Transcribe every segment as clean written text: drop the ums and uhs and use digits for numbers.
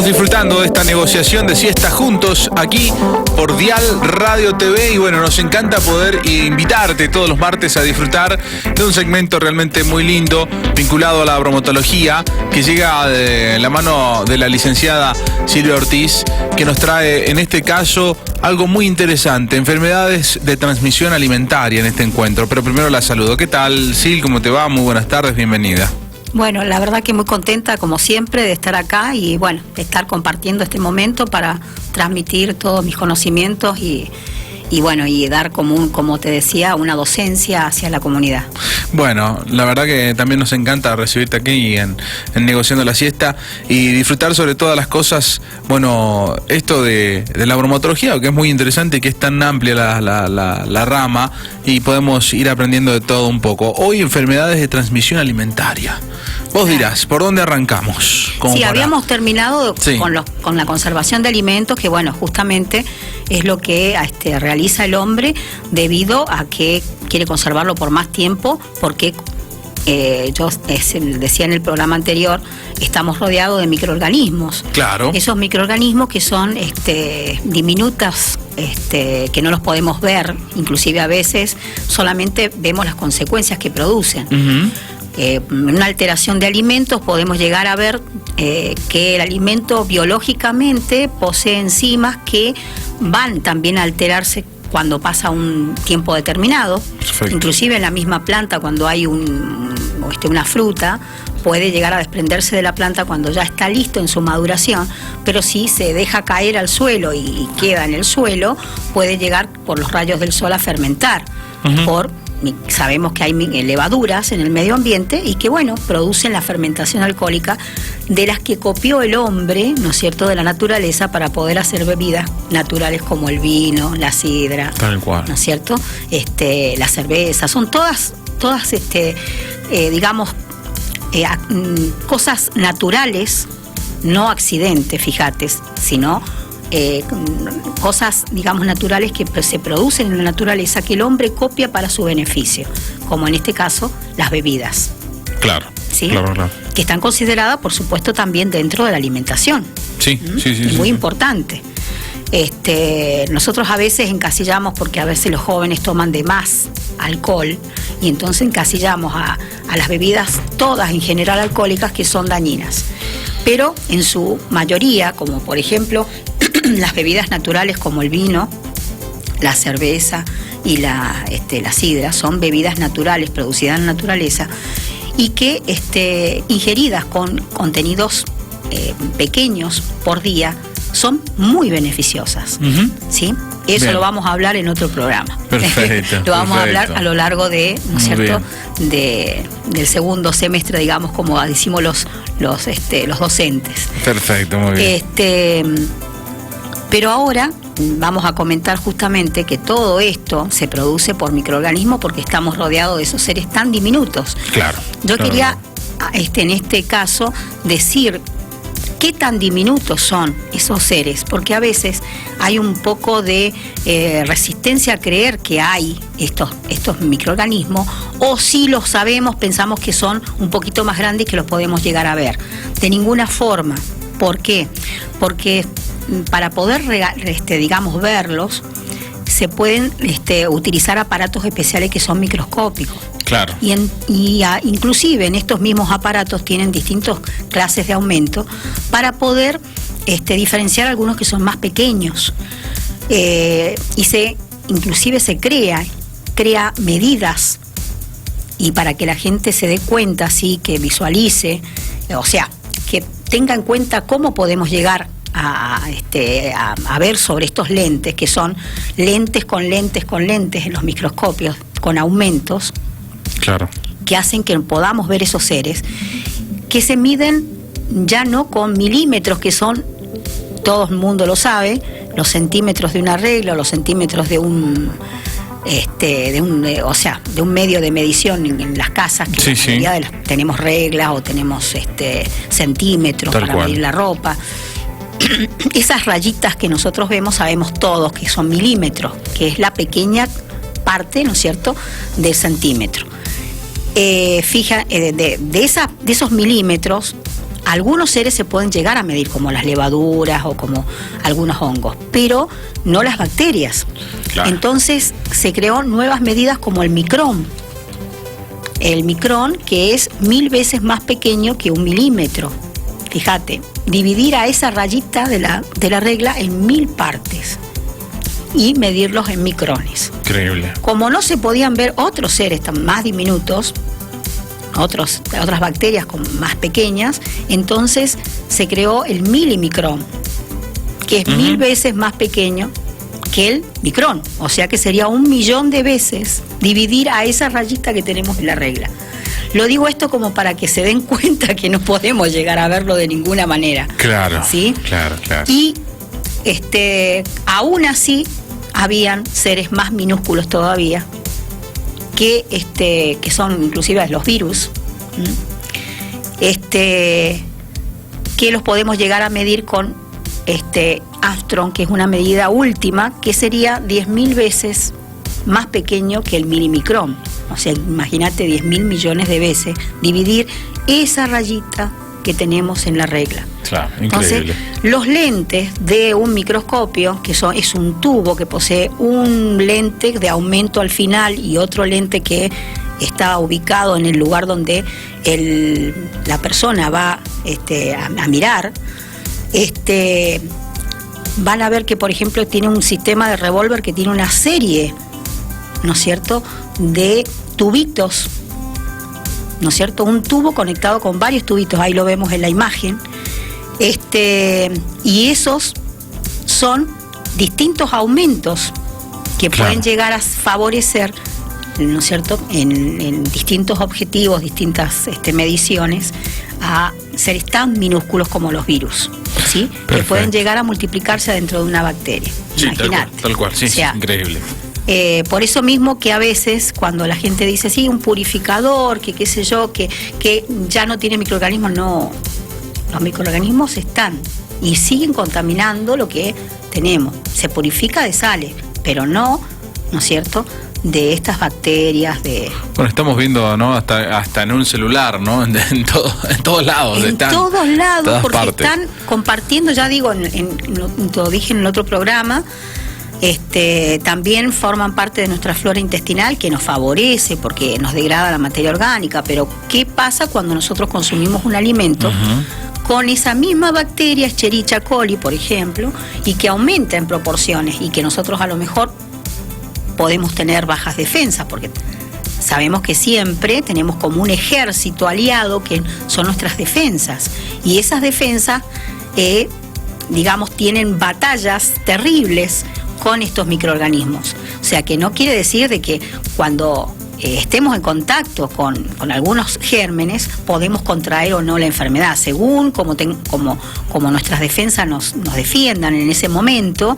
Estamos disfrutando de esta negociación de siesta juntos aquí por Dial Radio TV y bueno, nos encanta poder invitarte todos los martes a disfrutar de un segmento realmente muy lindo vinculado a la bromatología que llega de la mano de la licenciada Silvia Ortiz, que nos trae en este caso algo muy interesante, enfermedades de transmisión alimentaria en este encuentro. Pero primero la saludo. ¿Qué tal, Sil? ¿Cómo te va? Muy buenas tardes, bienvenida. Bueno, la verdad que muy contenta, como siempre, de estar acá y, bueno, de estar compartiendo este momento para transmitir todos mis conocimientos y dar como te decía, una docencia hacia la comunidad. Bueno, la verdad que también nos encanta recibirte aquí en Negociando la Siesta y disfrutar sobre todas las cosas, bueno, esto de la bromatología, que es muy interesante y que es tan amplia la rama y podemos ir aprendiendo de todo un poco. Hoy, enfermedades de transmisión alimentaria. Vos dirás, ¿por dónde arrancamos? Sí, habíamos terminado con la conservación de alimentos, que bueno, justamente es lo que realiza el hombre debido a que quiere conservarlo por más tiempo, porque yo decía en el programa anterior, estamos rodeados de microorganismos. Claro. Esos microorganismos que son diminutos, que no los podemos ver, inclusive a veces solamente vemos las consecuencias que producen. Una alteración de alimentos podemos llegar a ver que el alimento biológicamente posee enzimas que van también a alterarse cuando pasa un tiempo determinado. Perfecto. Inclusive en la misma planta, cuando hay una fruta, puede llegar a desprenderse de la planta cuando ya está listo en su maduración, pero si se deja caer al suelo y queda en el suelo, puede llegar por los rayos del sol a fermentar. Sabemos que hay levaduras en el medio ambiente y que, bueno, producen la fermentación alcohólica de las que copió el hombre, ¿no es cierto?, de la naturaleza para poder hacer bebidas naturales como el vino, la sidra, tal cual, ¿no es cierto?, la cerveza, son todas cosas naturales, no accidentes, fíjate, sino cosas, digamos, naturales que se producen en la naturaleza, que el hombre copia para su beneficio, como en este caso las bebidas. Claro. ¿Sí? Claro. Que están consideradas, por supuesto, también dentro de la alimentación. Sí. Muy importante. Nosotros a veces encasillamos, porque a veces los jóvenes toman de más alcohol, y entonces encasillamos a las bebidas, todas en general alcohólicas, que son dañinas. Pero en su mayoría, como por ejemplo las bebidas naturales como el vino, la cerveza y la sidra, son bebidas naturales producidas en la naturaleza y que ingeridas con contenidos pequeños por día son muy beneficiosas. ¿Sí? Eso bien. Lo vamos a hablar en otro programa. Perfecto. Lo vamos a hablar a lo largo de, ¿no es cierto?, del segundo semestre, digamos, como decimos los docentes. Perfecto, muy bien. Pero ahora vamos a comentar justamente que todo esto se produce por microorganismos porque estamos rodeados de esos seres tan diminutos. Claro. Yo quería, en este caso, decir qué tan diminutos son esos seres, porque a veces hay un poco de resistencia a creer que hay estos microorganismos, o si los sabemos, pensamos que son un poquito más grandes y que los podemos llegar a ver. De ninguna forma. ¿Por qué? Porque para poder, digamos, verlos, se pueden utilizar aparatos especiales que son microscópicos. Claro. Inclusive en estos mismos aparatos tienen distintas clases de aumento para poder diferenciar algunos que son más pequeños. Inclusive se crea medidas, y para que la gente se dé cuenta, así que visualice, o sea, que tenga en cuenta cómo podemos llegar a ver sobre estos lentes, que son lentes en los microscopios, con aumentos. Claro. Que hacen que podamos ver esos seres, que se miden ya no con milímetros, que son, todo el mundo lo sabe, los centímetros de una regla, los centímetros de un medio de medición en las casas, que sí, la mayoría tenemos reglas o tenemos centímetros tal para cual. Medir la ropa. Esas rayitas que nosotros vemos, sabemos todos que son milímetros, que es la pequeña parte, ¿no es cierto?, del centímetro. De esos milímetros Algunos seres se pueden llegar a medir, como las levaduras o como algunos hongos, pero no las bacterias. Claro. Entonces se creó nuevas medidas como el micrón. El micrón, que es 1000 veces más pequeño que 1 milímetro. Fíjate, dividir a esa rayita de la regla en 1000 partes y medirlos en micrones. Increíble. Como no se podían ver otros seres más diminutos, otras bacterias más pequeñas, entonces se creó el milimicrón, que es 1000 veces más pequeño que el micrón, o sea que sería 1.000.000 de veces dividir a esa rayita que tenemos en la regla. Lo digo esto como para que se den cuenta que no podemos llegar a verlo de ninguna manera. Claro, ¿sí? Claro. Y aún así habían seres más minúsculos todavía, que son inclusive los virus, que los podemos llegar a medir con Armstrong, que es una medida última, que sería 10.000 veces más pequeño que el milimicrón. O sea, imagínate 10.000 millones de veces dividir esa rayita que tenemos en la regla. Claro, increíble. Entonces, los lentes de un microscopio, es un tubo que posee un lente de aumento al final y otro lente que está ubicado en el lugar donde la persona va a mirar, van a ver que, por ejemplo, tiene un sistema de revólver que tiene una serie, ¿no es cierto?, de tubitos, ¿no es cierto?, un tubo conectado con varios tubitos, ahí lo vemos en la imagen, y esos son distintos aumentos que pueden llegar a favorecer, ¿no es cierto?, en distintos objetivos, distintas mediciones, a seres tan minúsculos como los virus, ¿sí? Perfecto. Que pueden llegar a multiplicarse dentro de una bacteria. Sí, Imagínate. tal cual, sí, O sea, increíble. Por eso mismo que a veces cuando la gente dice, sí, un purificador, que qué sé yo, que ya no tiene microorganismos, no, los microorganismos están y siguen contaminando lo que tenemos. Se purifica de sales, pero ¿no es cierto?, de estas bacterias, Bueno, estamos viendo, ¿no?, hasta en un celular, ¿no?, en todos lados. En todos lados, porque partes. están compartiendo, ya digo, lo dije en el otro programa, también forman parte de nuestra flora intestinal, que nos favorece porque nos degrada la materia orgánica. Pero ¿qué pasa cuando nosotros consumimos un alimento con esa misma bacteria, Escherichia coli, por ejemplo, y que aumenta en proporciones y que nosotros a lo mejor podemos tener bajas defensas? Porque sabemos que siempre tenemos como un ejército aliado que son nuestras defensas, y esas defensas, digamos, tienen batallas terribles con estos microorganismos. O sea, que no quiere decir de que cuando estemos en contacto con algunos gérmenes podemos contraer o no la enfermedad, según como nuestras defensas nos defiendan en ese momento,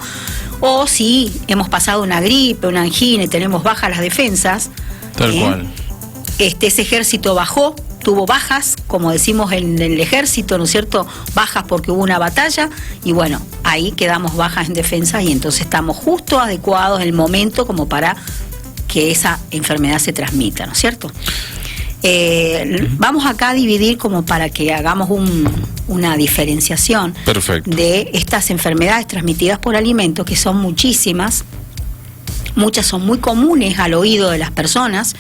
o si hemos pasado una gripe, una angina y tenemos bajas las defensas. Tal cual. Ese ejército tuvo bajas, como decimos en el ejército, ¿no es cierto?, bajas porque hubo una batalla, y bueno, ahí quedamos bajas en defensa y entonces estamos justo adecuados en el momento como para que esa enfermedad se transmita, ¿no es cierto? Vamos acá a dividir como para que hagamos una diferenciación. Perfecto. De estas enfermedades transmitidas por alimentos, que son muchísimas. Muchas son muy comunes al oído de las personas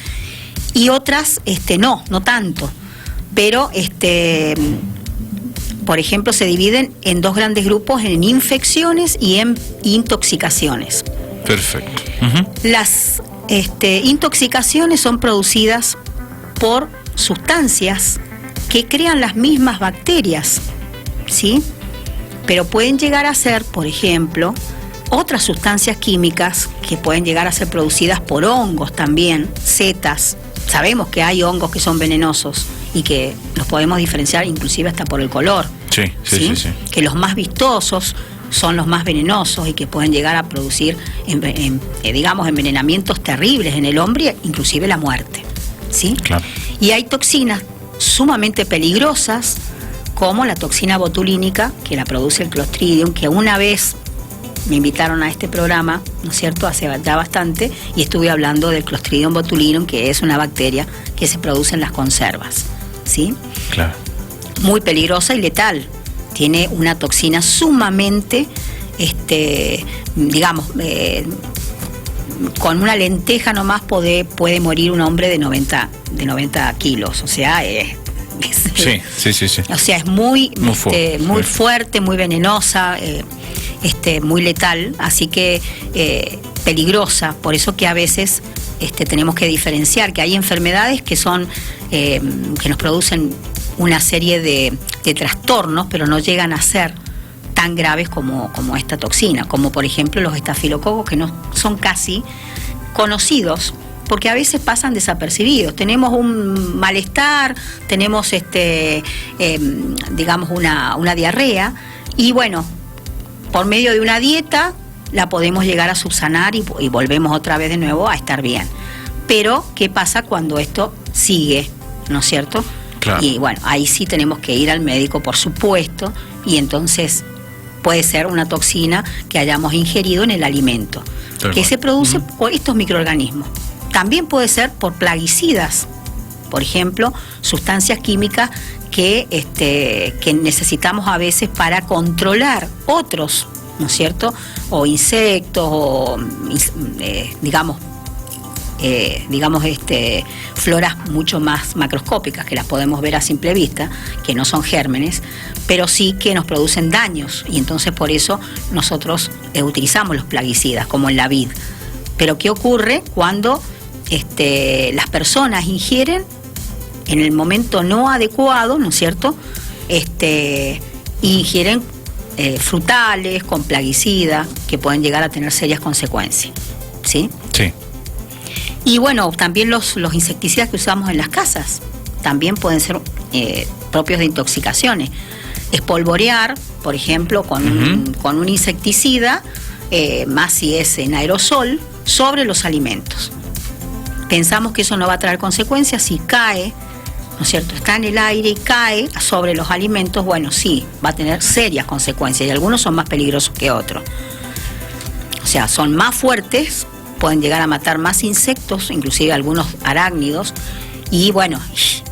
y otras no tanto. Pero por ejemplo, se dividen en dos grandes grupos, en infecciones y en intoxicaciones. Perfecto. Las intoxicaciones son producidas por sustancias que crean las mismas bacterias, ¿sí? Pero pueden llegar a ser, por ejemplo, otras sustancias químicas que pueden llegar a ser producidas por hongos también, setas. Sabemos que hay hongos que son venenosos y que los podemos diferenciar inclusive hasta por el color. Sí. Que los más vistosos son los más venenosos y que pueden llegar a producir, digamos, envenenamientos terribles en el hombre, inclusive la muerte, ¿sí? Claro. Y hay toxinas sumamente peligrosas, como la toxina botulínica, que la produce el Clostridium, que una vez me invitaron a este programa, ¿no es cierto?, hace ya bastante, y estuve hablando del Clostridium botulinum, que es una bacteria que se produce en las conservas, ¿sí? Claro. muy peligrosa y letal. Tiene una toxina sumamente, digamos, con una lenteja nomás puede morir un hombre de 90 kilos. O sea, sí. O sea, es muy fuerte, muy venenosa, muy letal, así que peligrosa. Por eso que a veces tenemos que diferenciar que hay enfermedades que son que nos producen una serie de trastornos, pero no llegan a ser tan graves como esta toxina, como por ejemplo los estafilococos, que no son casi conocidos, porque a veces pasan desapercibidos. Tenemos un malestar, tenemos digamos una diarrea, y bueno, por medio de una dieta la podemos llegar a subsanar y volvemos otra vez de nuevo a estar bien. Pero, ¿qué pasa cuando esto sigue? ¿No es cierto? Claro. Y bueno, ahí sí tenemos que ir al médico, por supuesto, y entonces puede ser una toxina que hayamos ingerido en el alimento, que se produce por estos microorganismos. También puede ser por plaguicidas, por ejemplo, sustancias químicas que necesitamos a veces para controlar otros, ¿no es cierto? O insectos, o digamos, floras mucho más macroscópicas, que las podemos ver a simple vista, que no son gérmenes, pero sí que nos producen daños, y entonces por eso nosotros utilizamos los plaguicidas, como en la vid. Pero ¿qué ocurre cuando las personas ingieren en el momento no adecuado, ¿no es cierto? Ingieren frutales con plaguicida, que pueden llegar a tener serias consecuencias, ¿sí? Sí. Y bueno, también los insecticidas que usamos en las casas también pueden ser propios de intoxicaciones. Espolvorear, por ejemplo, con un insecticida, más si es en aerosol, sobre los alimentos. Pensamos que eso no va a traer consecuencias. Si cae, ¿no es cierto?, está en el aire y cae sobre los alimentos, bueno, sí, va a tener serias consecuencias, y algunos son más peligrosos que otros. O sea, son más fuertes, pueden llegar a matar más insectos, inclusive algunos arácnidos, y bueno,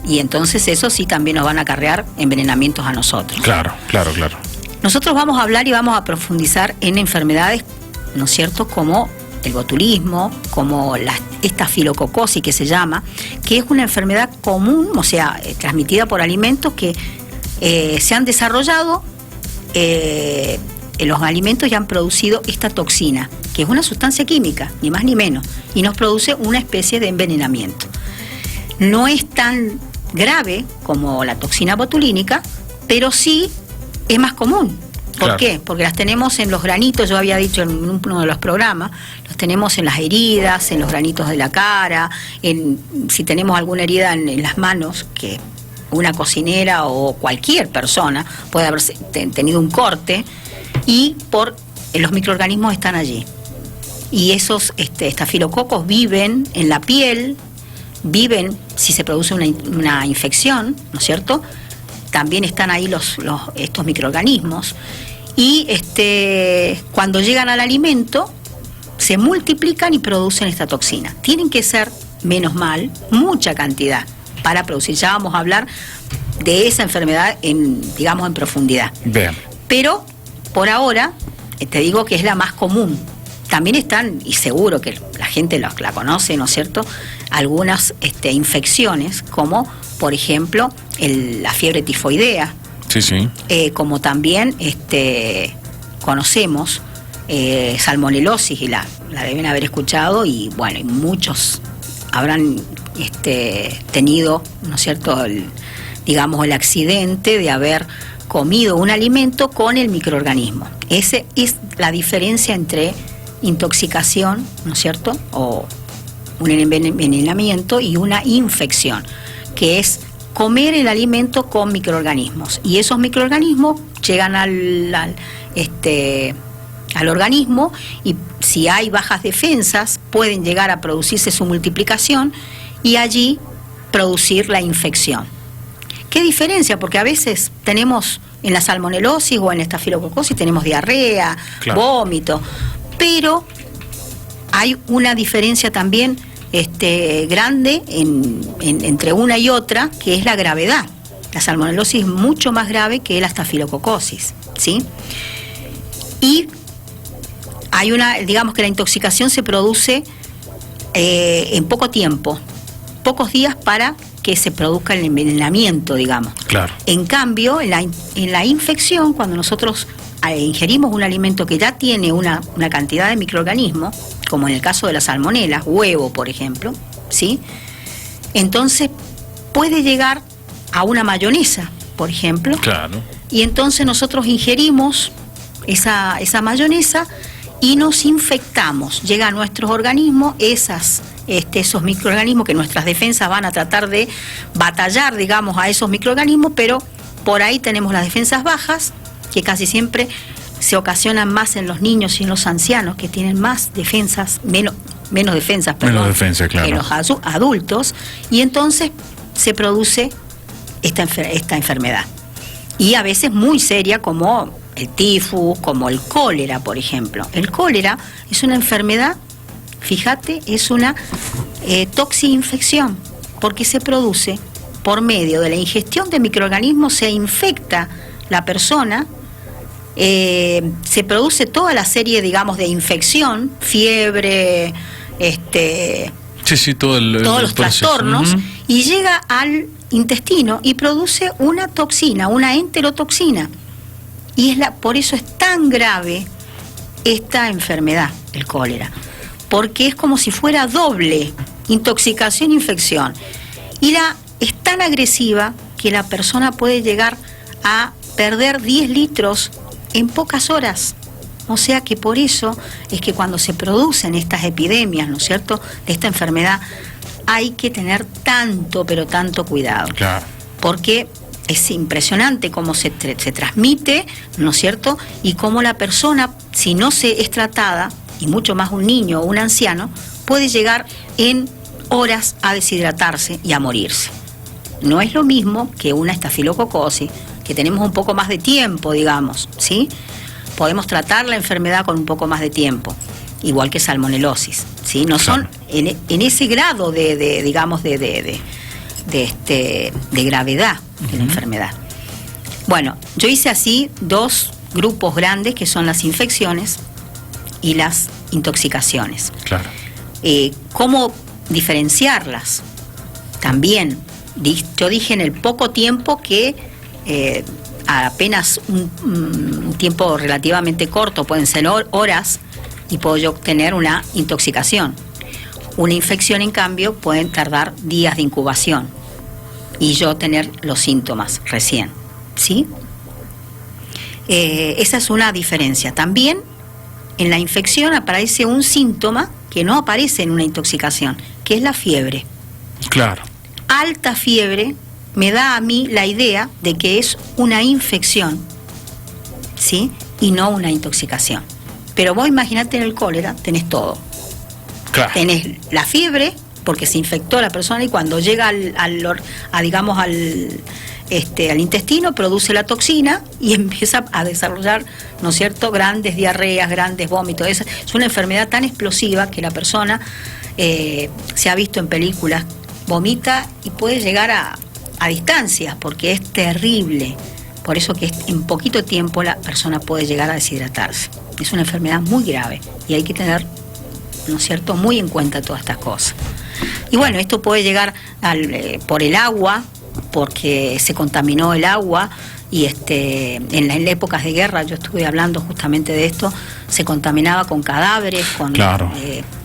y entonces eso sí también nos van a acarrear envenenamientos a nosotros. Claro. Nosotros vamos a hablar y vamos a profundizar en enfermedades, ¿no es cierto?, como el botulismo, como la estafilococosis, que se llama, que es una enfermedad común, o sea, transmitida por alimentos que se han desarrollado en los alimentos y han producido esta toxina, que es una sustancia química, ni más ni menos, y nos produce una especie de envenenamiento. No es tan grave como la toxina botulínica, pero sí es más común. ¿Por qué? Porque las tenemos en los granitos, yo había dicho en uno de los programas, los tenemos en las heridas, en los granitos de la cara, si tenemos alguna herida en las manos, que una cocinera o cualquier persona puede haber tenido un corte, y los microorganismos están allí. Y esos estafilococos viven en la piel, viven si se produce una infección, ¿no es cierto? También están ahí estos microorganismos, y cuando llegan al alimento se multiplican y producen esta toxina. Tienen que ser, menos mal, mucha cantidad para producir. Ya vamos a hablar de esa enfermedad en profundidad. Bien. Pero por ahora te digo que es la más común. También están, y seguro que la gente la conoce, ¿no es cierto?, algunas infecciones, como por ejemplo la fiebre tifoidea. Sí. Como también conocemos salmonelosis, y la deben haber escuchado, y bueno, y muchos habrán tenido, ¿no es cierto?, el accidente de haber comido un alimento con el microorganismo. Esa es la diferencia entre intoxicación, ¿no es cierto?, o un envenenamiento, y una infección, que es comer el alimento con microorganismos, y esos microorganismos llegan al organismo, y si hay bajas defensas pueden llegar a producirse su multiplicación y allí producir la infección. ¿Qué diferencia? Porque a veces tenemos en la salmonelosis o en la estafilococosis tenemos diarrea, vómito, pero hay una diferencia también grande entre una y otra, que es la gravedad. La salmonelosis es mucho más grave que la estafilococosis, ¿sí? Y hay digamos que la intoxicación se produce en poco tiempo, pocos días para que se produzca el envenenamiento, digamos. Claro. En cambio, en la infección, cuando nosotros ingerimos un alimento que ya tiene una cantidad de microorganismos, como en el caso de las salmonelas, huevo, por ejemplo, ¿sí? Entonces puede llegar a una mayonesa, por ejemplo. Claro. Y entonces nosotros ingerimos esa mayonesa y nos infectamos. Llega a nuestros organismos esos microorganismos que nuestras defensas van a tratar de batallar, digamos, a esos microorganismos, pero por ahí tenemos las defensas bajas, que casi siempre se ocasionan más en los niños y en los ancianos, que tienen más defensas, menos defensas, menos defensa, claro, que los adultos, y entonces se produce esta enfermedad. Y a veces muy seria, como el tifus, como el cólera, por ejemplo. El cólera es una enfermedad, fíjate, es una toxinfección, porque se produce por medio de la ingestión de microorganismos, se infecta la persona, se produce toda la serie, digamos, de infección, fiebre, todos los trastornos, y llega al intestino y produce una toxina, una enterotoxina. Y por eso es tan grave esta enfermedad, el cólera, porque es como si fuera doble intoxicación e infección. Y es tan agresiva que la persona puede llegar a perder 10 litros en pocas horas. O sea que por eso es que cuando se producen estas epidemias, ¿no es cierto?, de esta enfermedad, hay que tener tanto, pero tanto cuidado. Claro. Porque es impresionante cómo se transmite, ¿no es cierto?, y cómo la persona, si no es tratada, y mucho más un niño o un anciano, puede llegar en horas a deshidratarse y a morirse. No es lo mismo que una estafilococosis, que tenemos un poco más de tiempo, digamos, ¿sí? Podemos tratar la enfermedad con un poco más de tiempo, igual que salmonelosis, ¿sí? No son en ese grado digamos, de gravedad de la enfermedad. Bueno, yo hice así 2 grupos grandes, que son las infecciones y las intoxicaciones. Claro. ¿Cómo diferenciarlas? También, yo dije en el poco tiempo que apenas un tiempo relativamente corto, pueden ser horas, y puedo yo obtener una intoxicación. Una infección, en cambio, pueden tardar días de incubación y yo tener los síntomas recién, ¿sí? Esa es una diferencia. También en la infección aparece un síntoma que no aparece en una intoxicación, que es la fiebre. Claro. Alta fiebre me da a mí la idea de que es una infección, ¿sí?, y no una intoxicación. Pero vos imaginate, en el cólera tenés todo. Claro. Tenés la fiebre, porque se infectó la persona, y cuando llega al intestino produce la toxina y empieza a desarrollar, ¿no es cierto?, grandes diarreas, grandes vómitos. Es una enfermedad tan explosiva que la persona, se ha visto en películas, vomita y puede llegar a distancias, porque es terrible. Por eso que en poquito tiempo la persona puede llegar a deshidratarse. Es una enfermedad muy grave y hay que tener, ¿no es cierto?, muy en cuenta todas estas cosas. Y bueno, esto puede llegar por el agua, porque se contaminó el agua, y en las épocas de guerra, yo estuve hablando justamente de esto, se contaminaba con cadáveres, claro.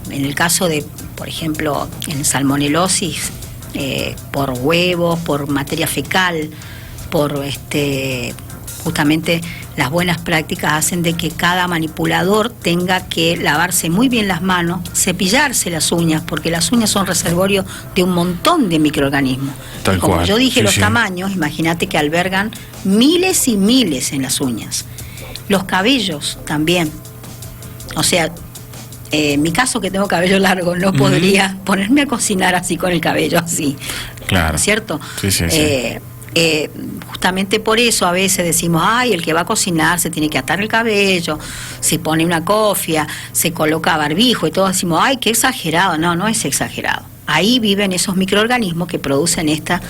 En el caso de, por ejemplo, en salmonelosis, por huevos, por materia fecal, por justamente las buenas prácticas hacen de que cada manipulador tenga que lavarse muy bien las manos, cepillarse las uñas, porque las uñas son reservorio de un montón de microorganismos. Tal Como cual. yo dije, Sí, los sí. tamaños, imagínate que albergan miles y miles en las uñas. Los cabellos también. O sea, en mi caso, que tengo cabello largo, no podría ponerme a cocinar así con el cabello así. Claro. ¿Cierto? Sí, sí, sí. Justamente por eso a veces decimos, ay, el que va a cocinar se tiene que atar el cabello, se pone una cofia, se coloca barbijo, y todos decimos, ay, qué exagerado. No, no es exagerado. Ahí viven esos microorganismos que producen esta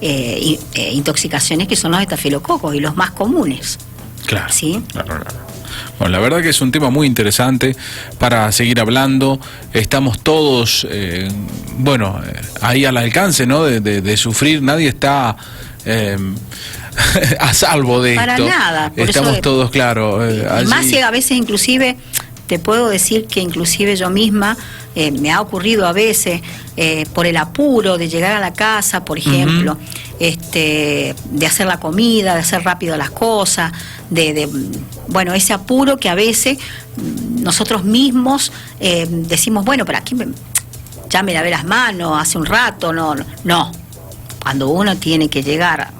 intoxicaciones que son los estafilococos y los más comunes. Claro, ¿sí? Claro. Bueno, la verdad que es un tema muy interesante para seguir hablando. Estamos todos, ahí al alcance, ¿no? De sufrir. Nadie está a salvo de para esto. Para nada. Por estamos eso, todos, claro. más si a veces inclusive, te puedo decir que inclusive yo misma, me ha ocurrido a veces, por el apuro de llegar a la casa, por ejemplo, de hacer la comida, de hacer rápido las cosas, ese apuro que a veces nosotros mismos decimos, bueno, pero aquí ya me lavé las manos hace un rato, no. Cuando uno tiene que llegar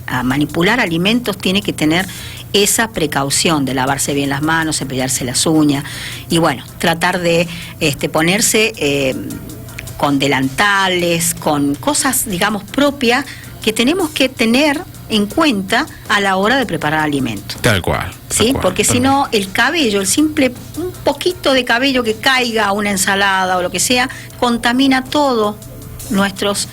a manipular alimentos, tiene que tener esa precaución de lavarse bien las manos, cepillarse las uñas y bueno, tratar de ponerse con delantales, con cosas, digamos, propias que tenemos que tener en cuenta a la hora de preparar alimentos. Tal cual. ¿Sí? Porque si no, el cabello, un poquito de cabello que caiga a una ensalada o lo que sea, contamina todos nuestros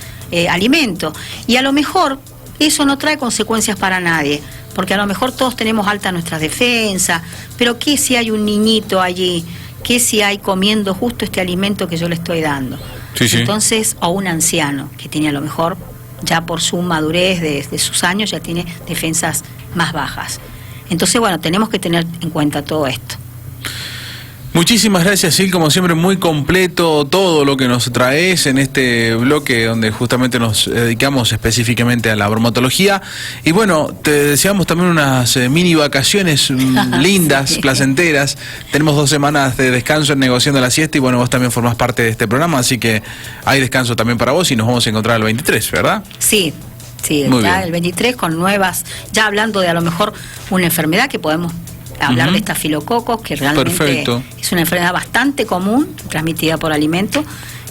alimentos. Y a lo mejor eso no trae consecuencias para nadie, porque a lo mejor todos tenemos alta nuestras defensas, pero ¿qué si hay un niñito allí? ¿Qué si hay comiendo justo este alimento que yo le estoy dando? Sí. Entonces, o un anciano que tiene a lo mejor, ya por su madurez de sus años, ya tiene defensas más bajas. Entonces, bueno, tenemos que tener en cuenta todo esto. Muchísimas gracias, Sil, como siempre muy completo todo lo que nos traes en este bloque donde justamente nos dedicamos específicamente a la bromatología. Y bueno, te deseamos también unas mini vacaciones lindas, sí, placenteras. Tenemos 2 semanas de descanso en Negociando la Siesta y bueno, vos también formás parte de este programa, así que hay descanso también para vos y nos vamos a encontrar el 23, ¿verdad? Sí, el 23 con nuevas, ya hablando de a lo mejor una enfermedad que podemos hablar de estafilococos, que realmente es una enfermedad bastante común, transmitida por alimentos,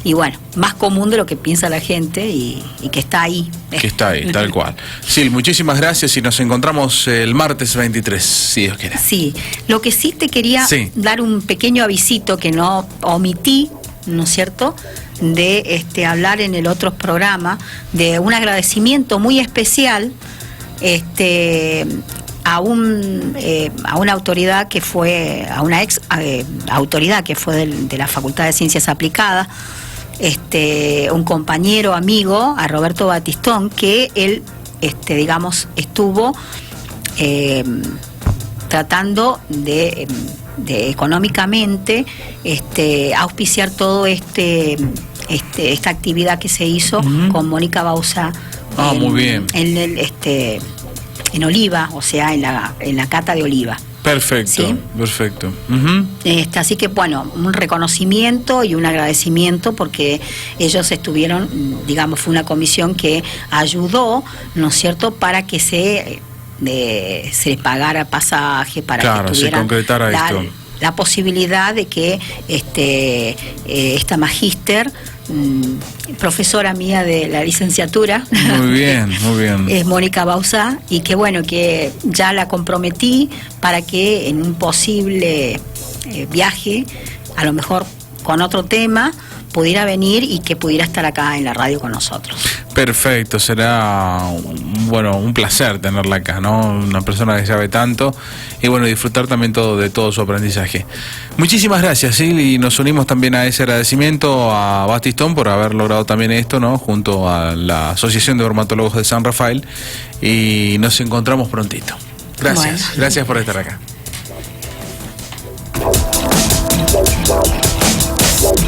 y bueno, más común de lo que piensa la gente y que está ahí. Que está ahí, tal cual. Sil, muchísimas gracias y nos encontramos el martes 23, si Dios quiere. Sí, lo que sí te quería dar un pequeño avisito que no omití, ¿no es cierto?, de hablar en el otro programa, de un agradecimiento muy especial, a una autoridad que fue, a una ex autoridad que fue de la Facultad de Ciencias Aplicadas, un compañero amigo, a Roberto Batistón, que él, digamos, estuvo tratando de económicamente auspiciar todo esta actividad que se hizo con Mónica Bauzá muy bien. En Oliva, o sea, en la cata de Oliva. Perfecto, ¿sí? Perfecto. Así que, bueno, un reconocimiento y un agradecimiento porque ellos estuvieron, digamos, fue una comisión que ayudó, ¿no es cierto?, para que se les pagara pasaje, para que tuvieran se concretara esto. La posibilidad de que esta magíster, profesora mía de la licenciatura, muy bien, es Mónica Bauzá, y que bueno, que ya la comprometí para que en un posible viaje, a lo mejor con otro tema, pudiera venir y que pudiera estar acá en la radio con nosotros. Perfecto, será un placer tenerla acá, ¿no? Una persona que sabe tanto y bueno, disfrutar también de todo su aprendizaje. Muchísimas gracias, Sil, y nos unimos también a ese agradecimiento a Batistón por haber logrado también esto, ¿no?, junto a la Asociación de Bromatólogos de San Rafael, y nos encontramos prontito. Gracias, gracias por estar acá.